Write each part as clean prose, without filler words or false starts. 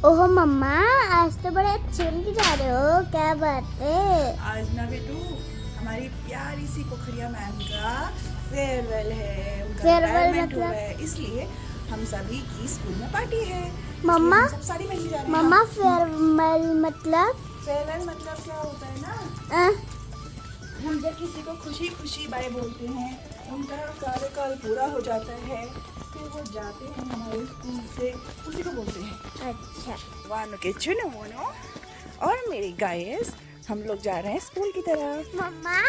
ओहो मम्मा, आज तो बड़े अच्छे बन के जा रहे हो, क्या बात है। आज ना बेटू हमारी प्यारी सी पोखरिया मैम का फेयरवेल है, उनका फेयरवेल रिटायरमेंट हुआ मतलब? है, इसलिए हम सभी की स्कूल में पार्टी है। मम्मा, इसलिए हम सब साड़ी में ही जा रहे हैं। मम्मा फेयरवेल मतलब? फेयरवेल मतलब क्या होता है ना, अ, हम जब किसी को खुशी खुशी बाय बोलते हैं, उनका कार्यकाल पूरा हो जाता है, फिर वो जाते हैं हमारे स्कूल से, उसी को बोलते हैं। अच्छा। वानो के चुनो मोनो और मेरी गाइस, हम लोग जा रहे हैं स्कूल की तरफ। मम्मा,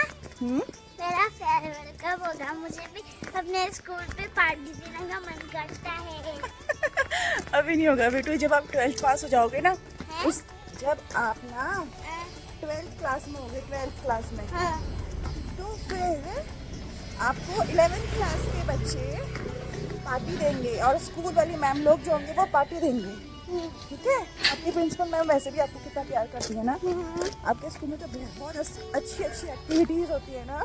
मेरा फेयरवेल कब होगा? मुझे भी अपने स्कूल पे पार्टी देने का मन करता है। अभी नहीं होगा बेटू, जब आप 12th पास हो जाओगे ना, उस जब आप ना 12th क्लास में होगे, 12th क्लास में, हाँ। तो फिर आपको 11th क्लास के बच्चे पार्टी देंगे और स्कूल वाली मैम लोग जो होंगे वो पार्टी देंगे, ठीक है। आपकी प्रिंसिपल मैम वैसे भी आपको कितना प्यार करती है ना। आपके स्कूल में तो बहुत अच्छी अच्छी एक्टिविटीज होती है ना।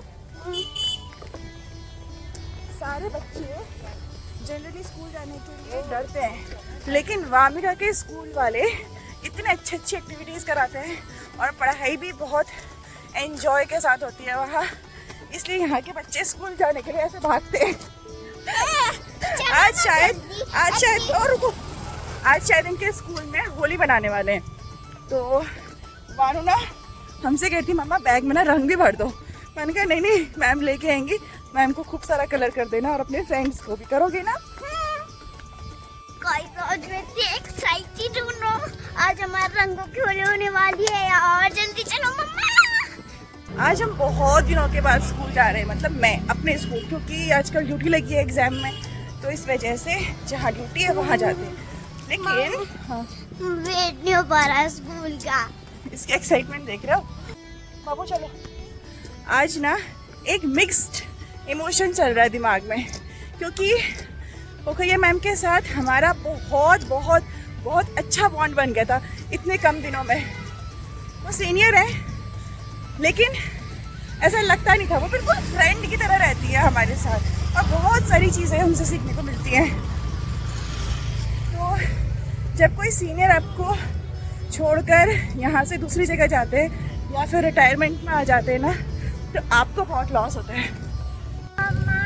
सारे बच्चे जनरली स्कूल जाने के लिए डरते हैं, लेकिन वामिका के स्कूल वाले इतने अच्छी अच्छी एक्टिविटीज़ कराते हैं और पढ़ाई भी बहुत एंजॉय के साथ होती है वहाँ, इसलिए यहाँ के बच्चे स्कूल जाने के लिए ऐसे भागते हैं। आज शायद और रुको, आज शायद इनके स्कूल में होली बनाने वाले हैं, तो वानू ना हमसे कहती मम्मा बैग में ना रंग भी भर दो। मैंने कहा नहीं मैम लेके आएंगी, मैम को खूब सारा कलर कर देना और अपने फ्रेंड्स को भी करोगे ना। एक्साइटेड हूँ ना, आज हमारे रंगों की होली होने वाली है यार, जल्दी चलो मम्मा। आज हम बहुत दिनों के बाद स्कूल जा रहे हैं, मतलब मैं अपने स्कूल, क्योंकि आजकल ड्यूटी लगी है एग्जाम में, तो इस वजह से जहाँ ड्यूटी है वहाँ जाते हैं। लेकिन हाँ, वेट नहीं हो पा रहा स्कूल का। इसकी एक्साइटमेंट देख रहे हो बाबू। चलो, आज ना एक मिक्स्ड इमोशन चल रहा है दिमाग में, क्योंकि पोखरिया मैम के साथ हमारा बहुत बहुत बहुत अच्छा बॉन्ड बन गया था इतने कम दिनों में। वो सीनियर है, लेकिन ऐसा लगता नहीं था, वो बिल्कुल फ्रेंड की तरह रहती है हमारे साथ और बहुत सारी चीज़ें हमसे सीखने को मिलती हैं। तो जब कोई सीनियर आपको छोड़कर यहाँ से दूसरी जगह जाते हैं या फिर रिटायरमेंट में आ जाते हैं ना, तो आपको बहुत लॉस होता है। मम्मा,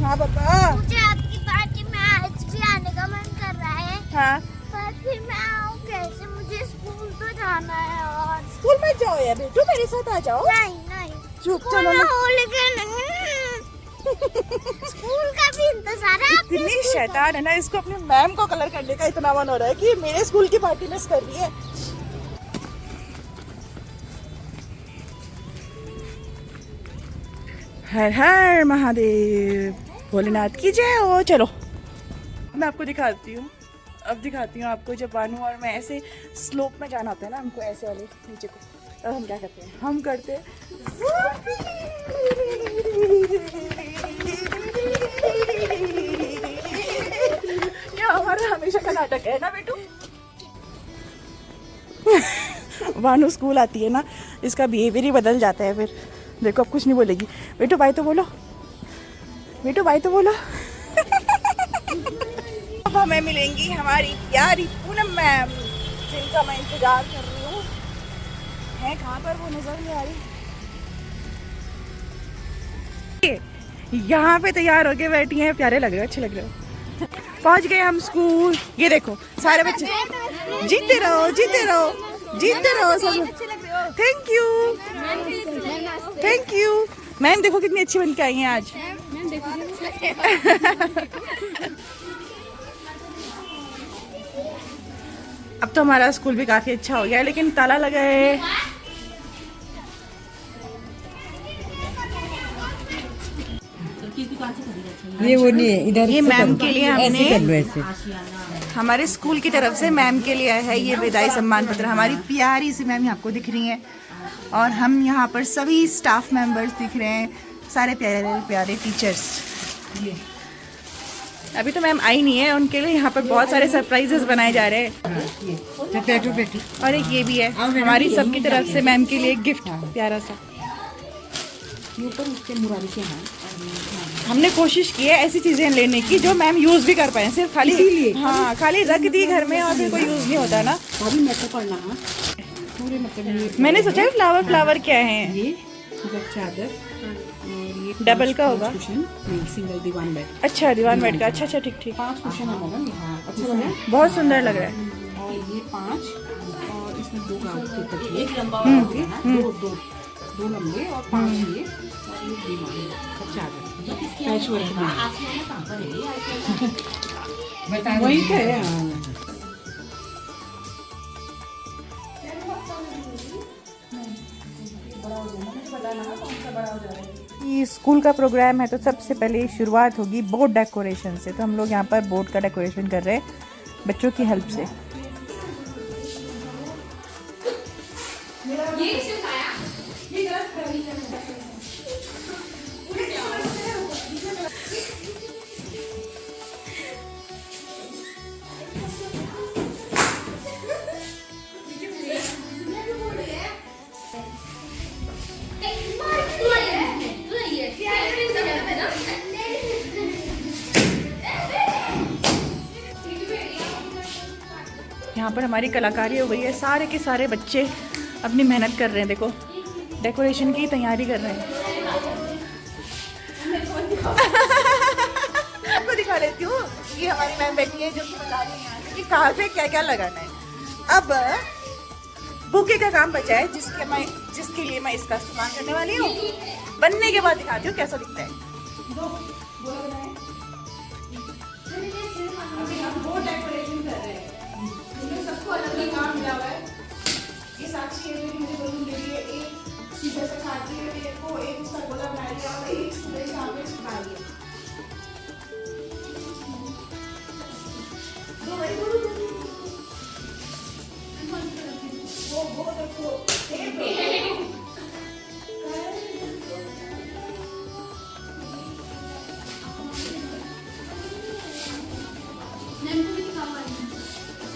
हाँ पापा। मुझे आपकी पार्टी में आज भी आने का मन कर रहा है। हाँ, पर फिर मैं आऊँ कैसे? मुझे स्कूल तो जाना है और स्कूल में जाओ यार बेटू, मेरे साथ आ जाओ। नहीं चुप स्कूल चलो में ना। हो, लेकिन स्कूल का भी इंतजार है। आपके इतनी स्कूल का? शैतान है ना, इसको अपने मैम को कलर करने का इतना मन हो रहा है कि मेरे स्कूल की पार्टी मिस कर रही है। हर हर महादेव, भोलेनाथ की जय हो। चलो मैं आपको दिखाती हूँ, अब दिखाती हूँ आपको। जब बानू और मैं ऐसे स्लोप में जाना होता है ना, हमको ऐसे वाले नीचे को, तब हम क्या करते हैं, हम करते हैं ये हमारा हमेशा का नाटक है ना बेटू। वानू स्कूल आती है ना, इसका बिहेवियर ही बदल जाता है। फिर देखो, अब कुछ नहीं बोलेगी। बेटू बाय तो बोलो, बेटू बाय तो बोलो। अब हमें मिलेंगी हमारी प्यारी पूनम मैम, जिनका मैं इंतजार कर रही हूँ। है कहाँ पर वो, नजर नहीं आ रही। यहाँ पे तैयार होके बैठी हैं, प्यारे लग रहे हो, अच्छे लग रहे हो। पहुँच गए हम स्कूल। ये देखो सारे बच्चे, जीते रहो जीते रहो जीते रहो सब। Thank you thank you ma'am, देखो कितनी अच्छी बन के आई हैं आज। अब तो हमारा स्कूल भी काफी अच्छा हो गया है, लेकिन ताला लगा है। ये वो नहीं है, इधर ये से मैम करो। के लिए ऐसे कर लो, हमने ऐसे। हमारे स्कूल की तरफ से मैम के लिए है ये विदाई सम्मान पत्र। हमारी प्यारी सी मैम आपको दिख रही हैं, और हम यहाँ पर सभी स्टाफ मेंबर्स दिख रहे हैं, सारे प्यारे प्यारे टीचर्स। अभी तो मैम आई नहीं है, उनके लिए यहाँ पर बहुत सारे सरप्राइजेस बनाए जा रहे हैं। बैठो बैठो। और एक ये भी है हमारी सबकी तरफ से मैम के लिए गिफ्ट, प्यारा सा। ऊपर उसके मुरारी के हैं। हमने कोशिश की है ऐसी चीजें लेने की जो मैम यूज भी कर पाए, सिर्फ खाली इसीलिए। हाँ खाली रख दी घर में और फिर कोई यूज नहीं होता ना। अभी मैं तो पढ़ना है पूरे मतलब ये मैंने सोचा फ्लावर क्या है, ये मतलब चादर और ये डबल का होगा। कुशन नहीं, सिंगल दीवान बेड। अच्छा दीवान बेड का, अच्छा अच्छा ठीक ठीक, 5 कुशन है मैडम यहाँ। अच्छा लग रहा है। बहुत सुंदर लग रहा है। और ये 5 और इसमें 2 गाउन के तकिए, एक लंबा वाला दो लंबे और 5 ये और ये दीवान और चादर पैच वर्क में वही तो है। ये स्कूल का प्रोग्राम है तो सबसे पहले शुरुआत होगी बोर्ड डेकोरेशन से। तो हम लोग यहाँ पर बोर्ड का डेकोरेशन कर रहे हैं बच्चों की हेल्प से। यहाँ पर हमारी कलाकारी हो गई है, सारे के सारे बच्चे अपनी मेहनत कर रहे हैं। देखो डेकोरेशन की तैयारी कर रहे हैं। आपको दिखा लेती हूँ, ये हमारी मैम बैठी है जो कि बता रही है कि कहाँ पे क्या क्या लगाना है। अब बुके का काम बचा है जिसके लिए मैं इसका इस्तेमाल करने वाली हूँ। बनने के बाद दिखाती हूँ कैसा दिखता है। डेकोरेशन कर रहे हैं, सबको अलग अलग काम मिला हुआ है। ये साक्षी है मुझे बलून दे दिए, एक सीधे से खाती है मेरे को, एक उसका गोला बना लिया और एक सीधे से आगे चिपका लिया। दो भाई बोलो वो देखो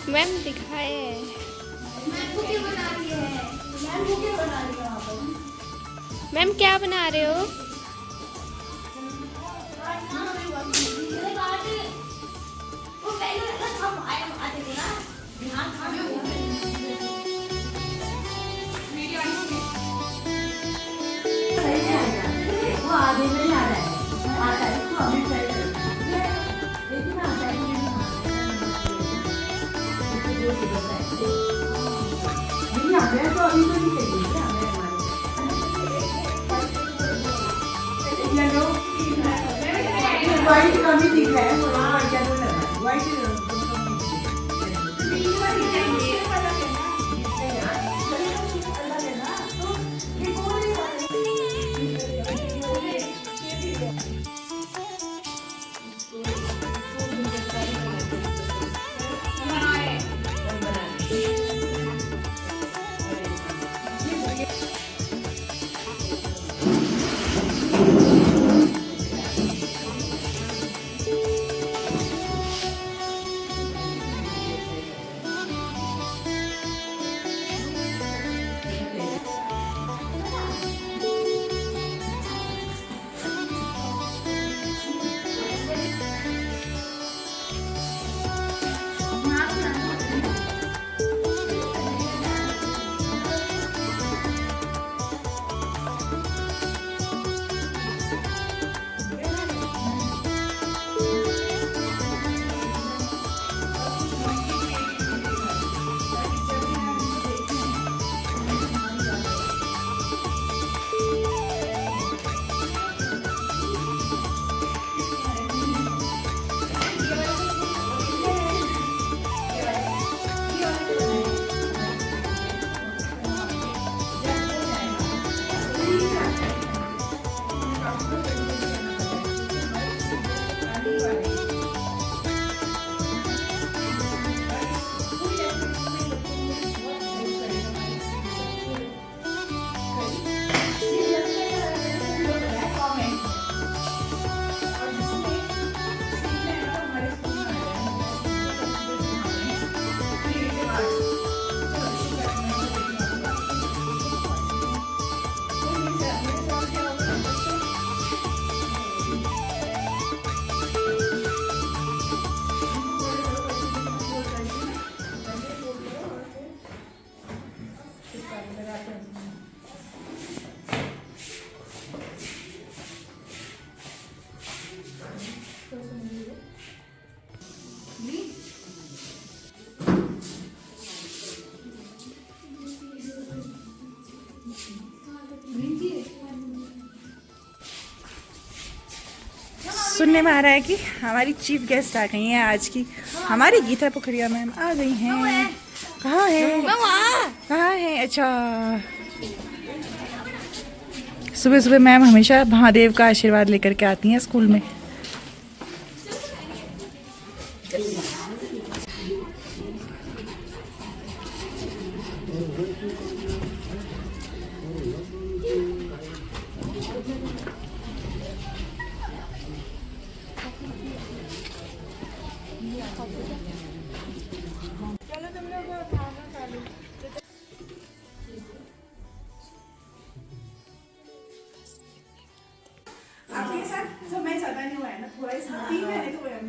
मैम दिखाए मैम क्या बना रहे हो? वाइट कमी दिख रहा है, वाइट सुनने में आ रहा है कि हमारी चीफ गेस्ट आ गई हैं आज की, हमारी गीता पोखरिया मैम आ गई हैं। कहाँ है? कहाँ है? अच्छा, सुबह सुबह मैम हमेशा महादेव का आशीर्वाद लेकर के आती हैं स्कूल में। आपके साथ समय ज्यादा नहीं हुआ है ना, थोड़ा इस 3 महीने तो हुए हैं,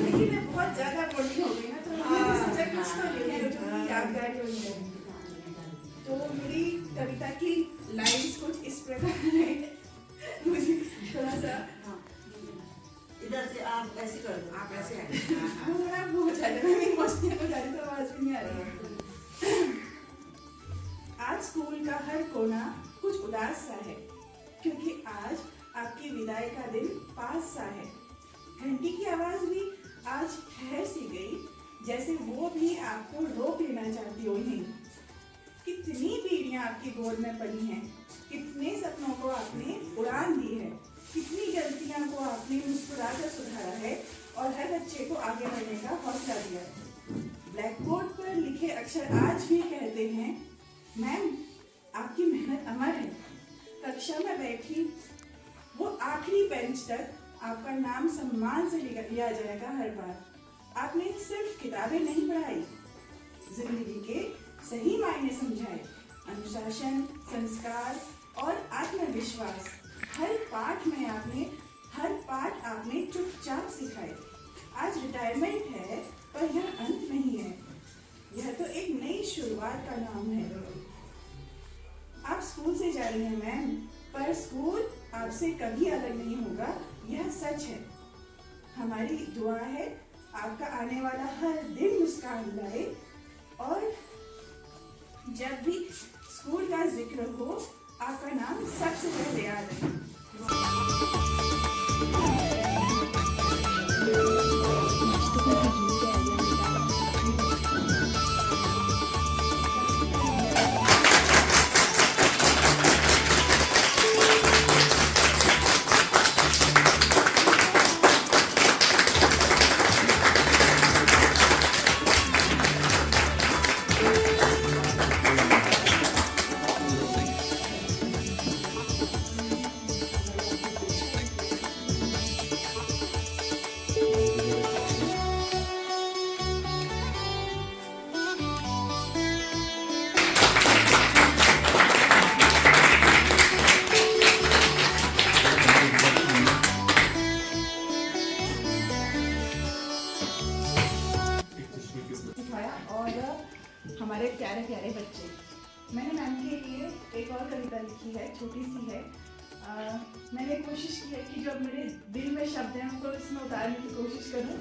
लेकिन मैं बहुत ज्यादा बॉडी हो गई ना, तो मैंने सोचा कुछ तो ले लो जो यादगार हो। तो मेरी कविता की लाइन्स कुछ इस प्रकार है, मुझे थोड़ा सा इधर से आप ऐसे कर दो, आप ऐसे आए। थोड़ा वो हो जाता है, मेरी मस्ती हो जाती है तो आवाज भी नहीं आ रही है। आज स्कूल का हर कोना कुछ उदास सा है, क्योंकि आज आपकी विदाई का दिन पास सा है। घंटी की आवाज भी आज ठहर सी गई, जैसे वो भी आपको रोक लेना चाहती हो ही। कितनी पीढ़ियां आपकी गोद में पड़ी हैं, कितने सपनों को आपने उड़ान दी है, कितनी गलतियां को आपने मुस्कुराकर सुधारा है और हर बच्चे को आगे बढ़ने का हौसला दिया है। ब्लैक बोर्ड पर लिखे अक्षर आज भी कहते हैं, मैम आपकी मेहनत अमर है। कक्षा में बैठी वो आखिरी बेंच तक आपका नाम सम्मान से लिया जाएगा हर बार। आपने सिर्फ किताबें नहीं पढ़ाई, जिंदगी के सही मायने समझाए। अनुशासन, संस्कार और आत्मविश्वास हर पाठ आपने चुपचाप सिखाए। आज रिटायरमेंट है, पर यह अंत नहीं है, यह तो एक नई शुरुआत का नाम है। आप स्कूल से जा रही हैं मैम, पर स्कूल आपसे कभी अलग नहीं होगा, यह सच है। हमारी दुआ है आपका आने वाला हर दिन मुस्कान लाए, और जब भी स्कूल का जिक्र हो आपका नाम सबसे पहले याद रहे। हमारे प्यारे प्यारे बच्चे, मैंने मैम के लिए एक और कविता लिखी है, छोटी सी है। मैंने कोशिश की है कि जो मेरे दिल में शब्द हैं उनको इसमें उतारने की कोशिश करूं।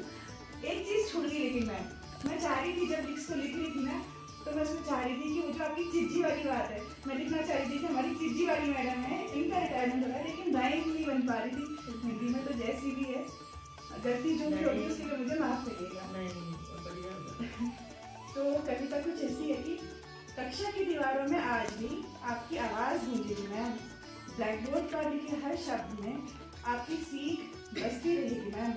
एक चीज़ छूट गई, लेकिन मैं चाह रही थी, जब लिख रही थी ना, तो मैं उसमें चाह रही थी कि वो जो आपकी चिज्जी वाली बात है, मैं लिखना चाह रही थी कि हमारी चिज्जी वाली मैडम है, इनका रिटायरमेंट हो रहा है, लेकिन लाइन नहीं बन पा रही थी हिंदी में। तो जैसी भी है, गलती जो भी होगी उसके लिए मुझे माफ करिएगा। तो कविता कुछ ऐसी है कि कक्षा की दीवारों में आज भी आपकी आवाज़ गूंजेगी मैम, ब्लैक बोर्ड पर लिखे हर शब्द में आपकी सीख बसती रहेगी मैम।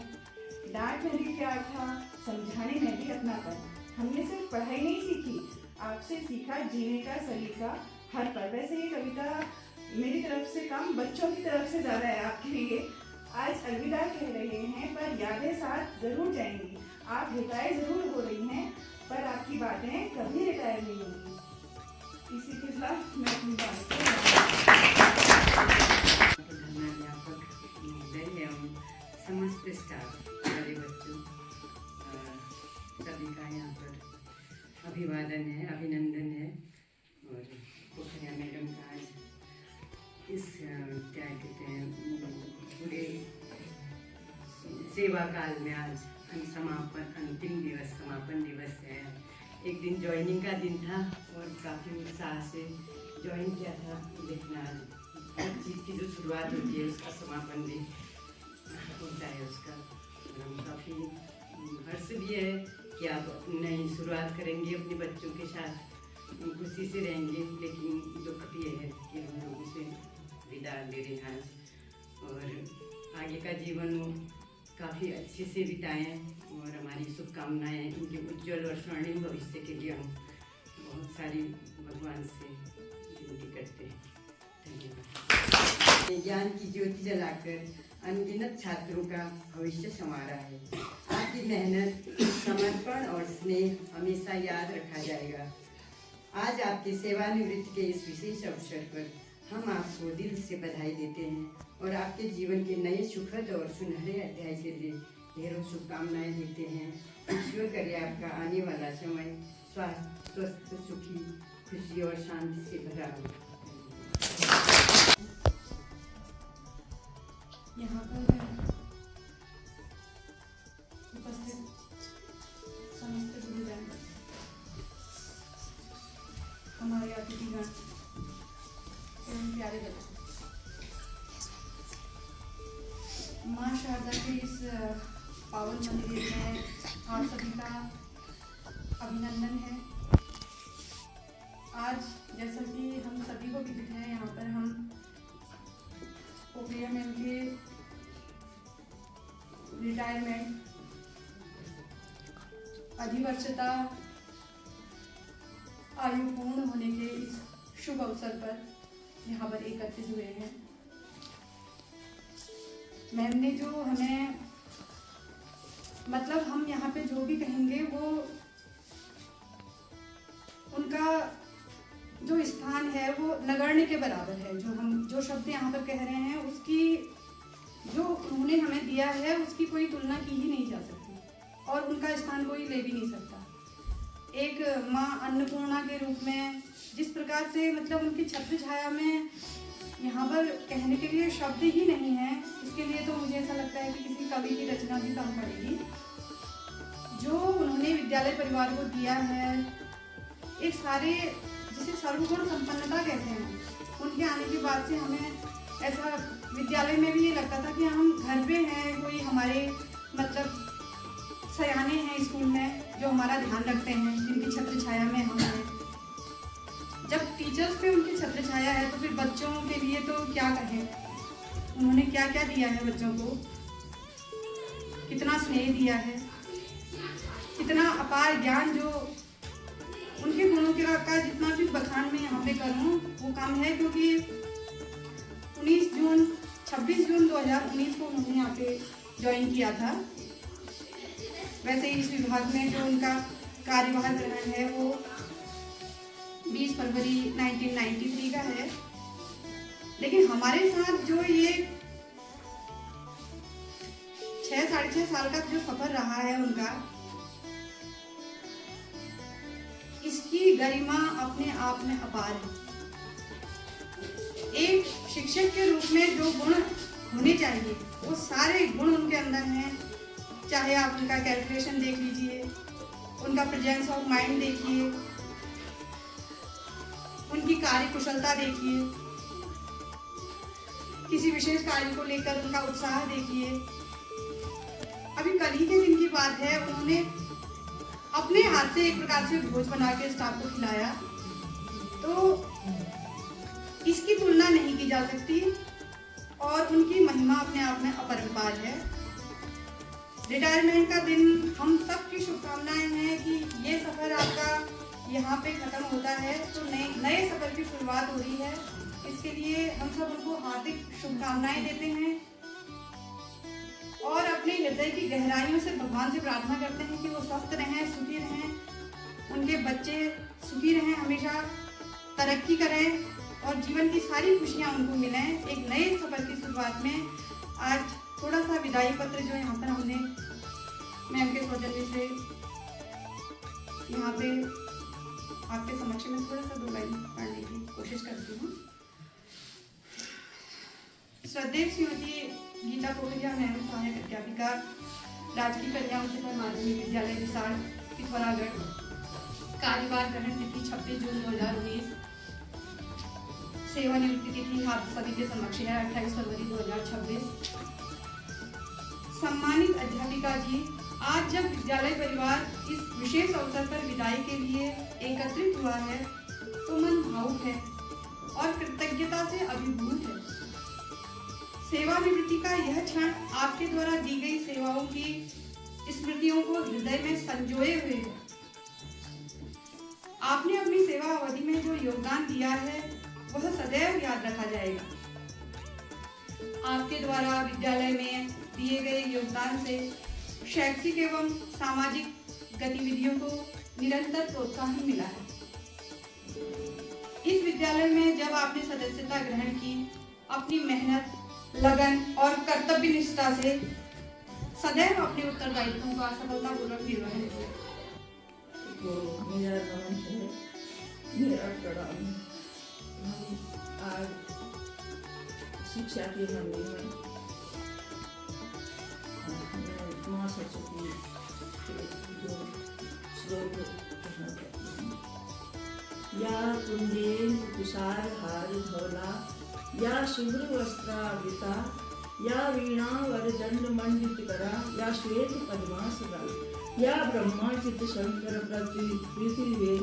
डांट में भी प्यार था, समझाने में भी अपनापन। हमने सिर्फ पढ़ाई नहीं सीखी, आपसे सीखा जीने का सलीका हर पल। वैसे ये कविता मेरी तरफ से कम, बच्चों की तरफ से ज़्यादा है आपके लिए। आज अलविदा कह रहे हैं, पर यादें साथ ज़रूर जाएंगी। आप रिटायर ज़रूर हो रही हैं, पर आपकी बातें कभी रिटायर नहीं होंगी। इसी के साथ मैं अपनी बात समस्त स्टाफ, बड़े बच्चों, सभी का यहाँ पर अभिवादन है, अभिनंदन है। और पोखरिया मैडम का आज इस क्या कहते हैं पूरे सेवा काल में आज अंतिम दिवस, समापन दिवस है। एक दिन ज्वाइनिंग का दिन था और काफ़ी उत्साह से ज्वाइन किया था, लेकिन आज हर चीज़ की जो शुरुआत होती है उसका समापन भी होता है उसका। और हम काफ़ी हर्ष भी है कि आप नई शुरुआत करेंगे अपने बच्चों के साथ, खुशी से रहेंगे। लेकिन दुख भी है कि हम लोग उसे विदा दे रहे हैं आज, और आगे का जीवन वो काफ़ी अच्छे से बिताएं। और हमारी शुभकामनाएं इनके उज्जवल और स्वर्णिम भविष्य के लिए हम बहुत सारी भगवान से विनती करते हैं। धन्यवाद। ज्ञान की ज्योति जलाकर अनगिनत छात्रों का भविष्य संवारा है। आपकी मेहनत, समर्पण और स्नेह हमेशा याद रखा जाएगा। आज आपके सेवानिवृत्ति के इस विशेष अवसर पर हम आपको दिल से बधाई देते हैं और आपके जीवन के नए सुखद और सुनहरे अध्याय के लिए ढेरों शुभकामनाएं देते हैं। ईश्वर करे आपका आने वाला समय स्वस्थ, सुखी, खुशी और शांति से भरा हो। यहाँ पर उपस्थित समस्त गुरुजन, हमारे अतिथिगण एवं प्यारे बच्चे, माँ शारदा के इस पावन मंदिर में आप सभी का अभिनंदन है। आज जैसा कि हम सभी को विदित है, यहाँ पर हम पोखरिया मैम के रिटायरमेंट अधिवर्षता आयु पूर्ण होने के इस शुभ अवसर पर यहाँ पर एकत्रित हुए हैं। मैम ने जो हमें, मतलब हम यहाँ पे जो भी कहेंगे वो उनका जो स्थान है वो नगण्य के बराबर है। जो शब्द यहाँ पर कह रहे हैं उसकी जो उन्होंने हमें दिया है उसकी कोई तुलना की ही नहीं जा सकती और उनका स्थान कोई ले भी नहीं सकता। एक माँ अन्नपूर्णा के रूप में जिस प्रकार से, मतलब उनकी छत्र छाया में यहाँ पर कहने के लिए शब्द ही नहीं है। इसके लिए तो मुझे ऐसा लगता है कि किसी कवि की रचना भी कम पड़ेगी। जो उन्होंने विद्यालय परिवार को दिया है, एक सारे जिसे सर्वगुण संपन्नता कहते हैं, उनके आने के बाद से हमें ऐसा विद्यालय में भी ये लगता था कि हम घर पे हैं, कोई हमारे मतलब सयाने हैं स्कूल में जो हमारा ध्यान रखते हैं, जिनकी छत्र छाया में हम हैं। जब टीचर्स पे उनकी छत्र छाया है तो फिर बच्चों के लिए तो क्या कहें, उन्होंने क्या क्या दिया है बच्चों को, कितना स्नेह दिया है, कितना अपार ज्ञान। जो उनके गुणों का जितना भी बखान मैं यहाँ पे करूँ वो कम है, क्योंकि 26 जून 2019 को उन्होंने यहाँ पे ज्वाइन किया था। वैसे इस विभाग में जो उनका कार्यभार ग्रहण है वो 20 फरवरी 1993 का है। लेकिन हमारे साथ जो ये 6-6.5 साल का जो सफर रहा है उनका, इसकी गरिमा अपने आप में अपार है। एक शिक्षक के रूप में जो गुण होने चाहिए वो सारे गुण उनके अंदर हैं। चाहे आप उनका कैलकुलेशन देख लीजिए, उनका प्रेजेंस ऑफ माइंड देखिए, उनकी कार्य कुशलता देखिए, किसी विशेष कार्य को लेकर उनका उत्साह देखिए। अभी कल ही के दिन की बात है, उन्होंने अपने हाथ से एक प्रकार से भोज बना के स्टाफ को खिलाया, तो इसकी तुलना नहीं की जा सकती और उनकी महिमा अपने आप में अपरंपार है। रिटायरमेंट का दिन हम सब की शुभकामनाएं हैं कि ये सफ़र आपका यहाँ पे ख़त्म होता है तो नए सफ़र की शुरुआत हो रही है। इसके लिए हम सब उनको हार्दिक शुभकामनाएं देते हैं और अपने हृदय की गहराइयों से भगवान से प्रार्थना करते हैं कि वो स्वस्थ रहें, सुखी रहें, उनके बच्चे सुखी रहें, हमेशा तरक्की करें और जीवन की सारी खुशियाँ उनको मिलें। एक नए सफ़र की शुरुआत में आज थोड़ा सा विदाई पत्र जो यहाँ पर हमने मैम के सौजन्य से यहाँ पे आपके समक्ष में थोड़ा सा 2 लाइन पढ़ने की कोशिश करती हूँ। श्रद्धेय श्रीमती गीता पोखरिया मैम, सहायक अध्यापिका, राजकीय कन्या उच्चतर माध्यमिक विद्यालय रिसाड़, पिथौरागढ़। कार्यभार ग्रहण तिथि 26 जून 2019। सेवानिवृत्ति तिथि आप सभी के समक्ष है 28 फरवरी 2026। सम्मानित अध्यापिका जी, आज जब विद्यालय परिवार इस विशेष अवसर पर विदाई के लिए एकत्रित हुआ है तो मन भावुक है और कृतज्ञता से अभिभूत है। सेवानिवृत्ति का यह क्षण आपके द्वारा दी गई सेवाओं की स्मृतियों को हृदय में संजोए हुए है। आपने अपनी सेवा अवधि में जो योगदान दिया है वह सदैव याद रखा जाएगा। आपके द्वारा विद्यालय में दिए गए योगदान से शैक्षिक एवं सामाजिक गतिविधियों को निरंतर प्रोत्साहन मिला है। इस विद्यालय में जब आपने सदस्यता ग्रहण की, अपनी मेहनत, लगन और कर्तव्य निष्ठा से सदैव अपने उत्तरदायित्वों का सफलतापूर्वक निर्वहन किया। तो मेरा नमन है, मेरा प्रणाम। हम आज शिक्षा के मंदिर में माँ सरस्वती के जो श्लोक कहना चाहती हूँ। या कुंदेन कुशार हार धौला, या शुभ्र वस्त्रावृता, या वीणा वरदंड मंडित करा, या श्वेत पद्मासना, या ब्रह्मा चित्त शंकर पृथ्वी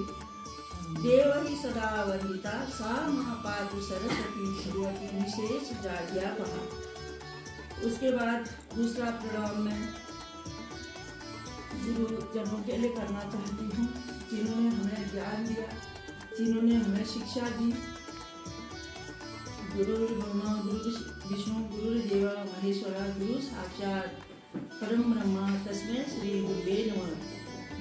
देवहि सदा वंदिता, सा महापातु सरस्वती श्रीवती विशेष जाड्यापहा। उसके बाद दूसरा प्रणाम मैं गुरुजनों के लिए करना चाहती हूँ, जिन्होंने हमें ज्ञान दिया, जिन्होंने हमें शिक्षा दी। गुरु ब्रह्मा गुरु विष्णु गुरुदेव महेश्वरा, गुरु साक्षात परम ब्रह्मा तस्मै श्री गुरुवे नमः।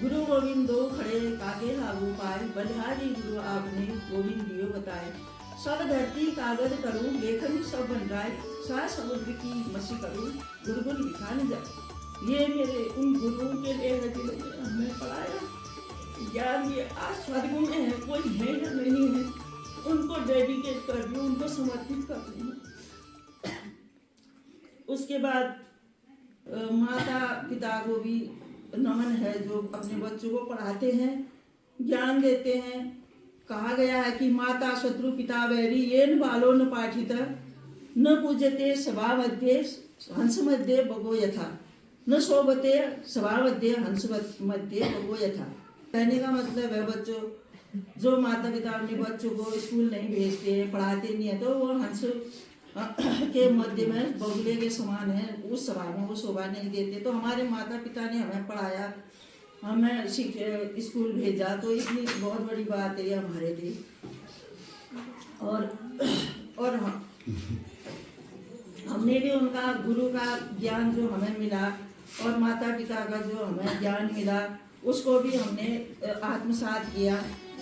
गुरु गोविंद दो खड़े काके लागू पाए, बलिहारी गुरु आपने गोविंद दियो बताए। सब धरती कागज करूं, लेखन सब बन जाए, सा समुद्र की मसी करूं, गुरुगुल लिखा न जाए। ये मेरे उन गुरुओं के लिए है जिन्होंने हमें पढ़ाया, ज्ञान दिया। आज स्वर्ग में है, कोई है या नहीं है, उनको डेडिकेट कर दूं, उनको समर्पित कर दूं। उसके बाद माता पिता को भी नमन है, जो अपने बच्चों को पढ़ाते हैं, ज्ञान देते हैं। कहा गया है कि माता शत्रु पिता वैरी, येन बालो न पाठित न पूजते सभा मध्य हंस मध्य भगो यथा, न शोभते सभा मध्य हंस मध्य भगो यथा। कहने का मतलब है बच्चों, जो माता पिता अपने बच्चों को स्कूल नहीं भेजते, पढ़ाते नहीं है, तो वो हंस के मध्य में बगुले के समान है, उस सभा में वो शोभा नहीं देते। तो हमारे माता पिता ने हमें पढ़ाया, हमें स्कूल भेजा, तो इतनी बहुत बड़ी बात है ये हमारे लिए। और हमने भी उनका गुरु का ज्ञान जो हमें मिला और माता पिता का जो हमें ज्ञान मिला, उसको भी हमने आत्मसात किया।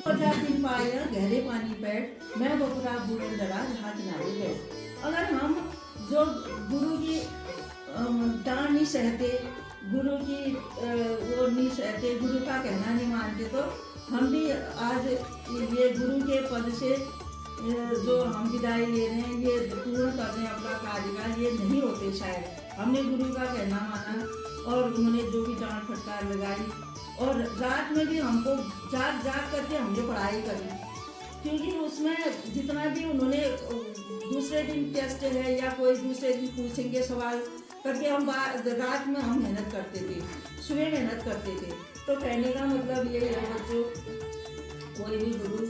और दिन पाया गहरे पानी पैठ, मैं बपुरा बूढ़े डरा जहाँ किनारे बैठ। अगर हम जो गुरु की डांट नहीं सहते, गुरु की वो नहीं सहते, गुरु का कहना नहीं मानते, तो हम भी आज ये गुरु के पद से जो हम विदाई ले रहे हैं, ये पूर्ण कर रहे हैं अपना कार्यकाल, ये नहीं होते शायद। हमने गुरु का कहना माना और उन्होंने जो भी डांट फटकार लगाई, और रात में भी हमको जाग करके हमने पढ़ाई करी, क्योंकि उसमें जितना भी उन्होंने दूसरे दिन टेस्ट है या कोई दूसरे दिन पूछेंगे सवाल करके, हम रात में हम मेहनत करते थे, सुबह मेहनत करते थे। तो कहने का मतलब ये है बच्चों, कोई भी गुरु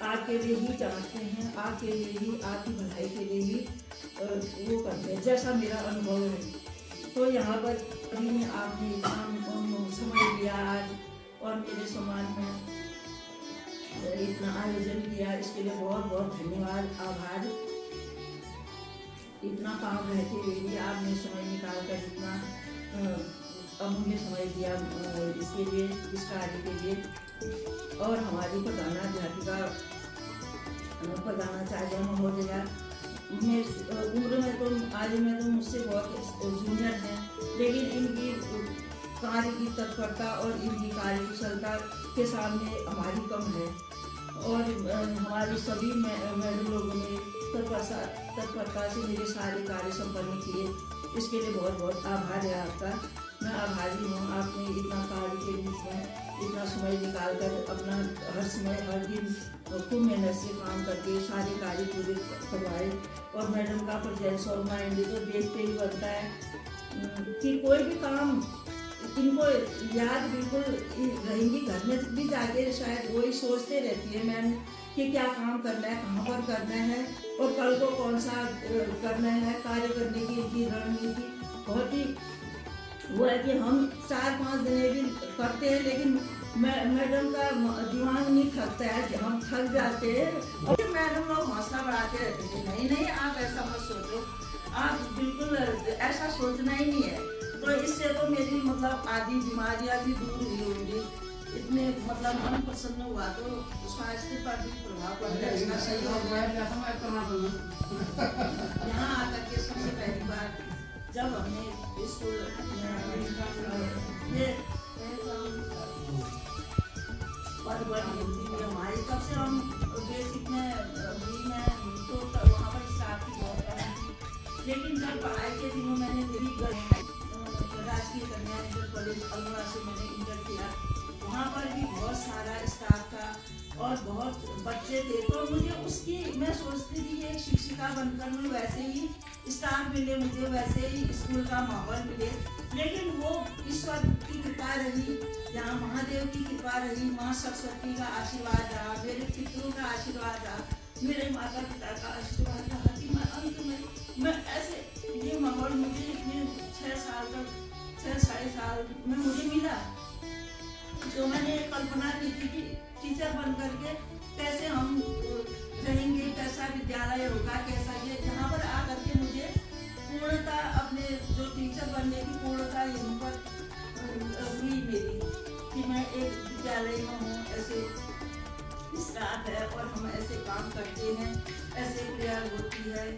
आपके लिए ही जांचते हैं, आपके लिए ही, आपकी भलाई के लिए ही वो करते हैं, जैसा मेरा अनुभव है। तो यहाँ पर अभी आपने समझ लिया आज, और मेरे सम्मान में इतना आयोजन किया, इसके लिए बहुत बहुत धन्यवाद, आभार। इतना काम रहते हुए भी आपने समय निकाल कर इतना अमूल्य समय दिया इसके लिए, इस कार्य के लिए। और हमारी प्रधानाध्यापिका प्रधानाचार्य महोदया, उम्र में तो आज में तो मुझसे बहुत जूनियर हैं, लेकिन इनकी कार्य की तत्परता और इनकी कार्य कुशलता के सामने हमारी कम है। और हमारी सभी मैडम लोगों ने तत्परता से मेरे सारे कार्य संपन्न किए, इसके लिए बहुत बहुत आभार है आपका। मैं आभारी हूँ, आपने इतना कार्य के बीच में इतना समय निकाल कर अपना हर समय हर दिन खूब मेहनत से काम करके सारे कार्य पूरे करवाए। और मैडम का प्रेजेंस और माइंड तो देखते ही बनता है, कि कोई भी काम इनको याद बिल्कुल रहेंगी। घर में भी जाके शायद वही सोचते रहती है मैम कि क्या काम करना है, कहाँ पर करना है और कल को कौन सा करना है। कार्य करने की इनकी रणनीति बहुत ही वो है कि हम 4-5 दिन भी करते हैं, लेकिन मैडम का दिमाग नहीं थकता है, हम थक जाते हैं। और मैडम लोग हौसला बढ़ाते रहते थे, नहीं नहीं आप ऐसा मत सोचो, आप बिल्कुल ऐसा सोचना ही नहीं है। तो इससे तो मेरी मतलब आधी बीमारियां भी दूर हुई होंगी। इतने मतलब मन प्रसन्न हुआ तो स्वास्थ्य पर भी प्रभाव पड़ता है। इसका सही हो गया यहाँ आकर के सबसे पहली बार जब हमने स्कूल हमारी तब से हम बेसिक में हुई हैं तो वहाँ पर स्टाफ की बहुत कमी थी। लेकिन जब पढ़ाई के दिनों मैंने राजकीय कन्या इंटर कॉलेज अल्मोड़ा से मैंने इंटर किया, वहाँ पर भी बहुत सारा स्टाफ था और बहुत बच्चे थे। तो मुझे उसकी मैं सोचती थी कि एक शिक्षिका बनकर मैं वैसे ही स्टाफ मिले, मुझे वैसे ही स्कूल का माहौल मिले। लेकिन वो ईश्वर की कृपा रही, यहाँ महादेव की कृपा रही, माँ सरस्वती का आशीर्वाद रहा, मेरे पितरों का आशीर्वाद रहा, मेरे माता पिता का आशीर्वाद रहा कि मैं अंत में मैं ऐसे ये माहौल मुझे इतने 6 साल तक 6-6.5 साल में मुझे मिला। तो मैंने कल्पना की थी कि टीचर बन करके कैसे हम रहेंगे, कैसा विद्यालय होगा, कैसा ये यहाँ पर आकर के मुझे पूर्णता अपने जो टीचर बनने की पूर्णता यहीं पर हुई मेरी कि मैं एक विद्यालय में हूँ, ऐसे स्टाफ है और हम ऐसे काम करते हैं, ऐसे प्रेयर होती है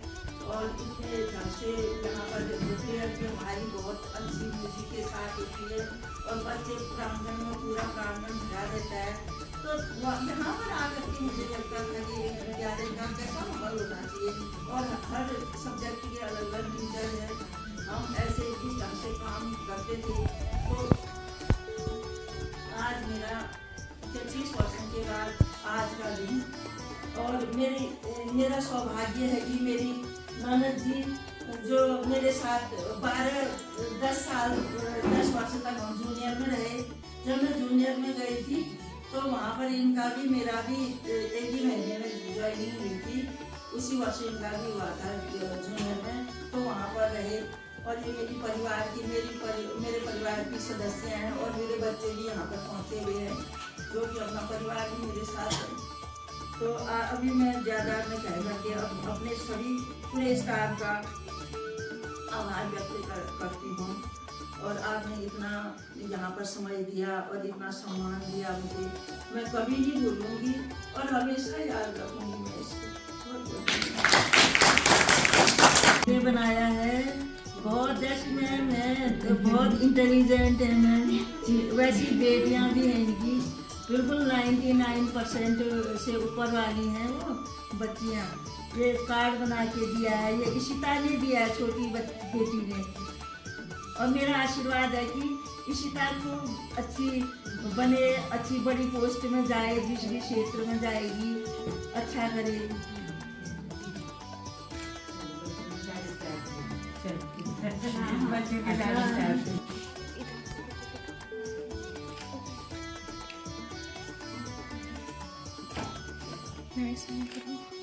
और इतने ढंग से यहाँ पर प्रेयर की हमारी बहुत अच्छी म्यूजिक के साथ होती है और बच्चे प्रांगण में पूरा प्रांगण भरा रहता है। तो यहाँ पर आकर के मुझे लगता था कि एक विद्यालय का कैसा माहौल होना चाहिए और हर सब्जेक्ट के अलग अलग टीचर है, हम ऐसे इस ढंग से काम करते थे। तो आज मेरा 33 वर्षों के बाद आज का दिन और मेरा सौभाग्य है कि मेरी ननद जी जो मेरे साथ 10 वर्ष तक हम जूनियर में रहे। जब मैं जूनियर में गई थी तो वहाँ पर इनका भी मेरा भी एक ही महीने में ज्वाइनिंग हुई थी, उसी वर्ष इनका भी हुआ था जूनियर में। तो वहाँ पर रहे और ये मेरी परिवार की मेरे परिवार की सदस्य हैं और मेरे बच्चे भी यहाँ पर पहुँचे हुए हैं जो कि अपना परिवार भी मेरे साथ है। तो अभी मैं ज़्यादा नहीं कह सकती, अपने सभी पूरे स्टाफ का आभार व्यक्त करती हूँ और आपने इतना यहाँ पर समय दिया और इतना सम्मान दिया मुझे, मैं कभी नहीं भूलूंगी और हमेशा याद रखूंगी मैं इसको। ये बनाया है बहुत जैसी मैम है, तो बहुत इंटेलिजेंट है मैम, वैसी बेटियाँ भी हैं इनकी, बिल्कुल 99% से ऊपर वाली हैं वो बच्चियाँ। ये कार्ड बना के दिया है, ये इशिता ने दिया है, छोटी बेटी ने। और मेरा आशीर्वाद है कि इशिता को अच्छी बने, अच्छी बड़ी पोस्ट में जाए, जिस भी क्षेत्र में जाएगी अच्छा करे। बच्चे के मैं ऐसा नहीं करूँ।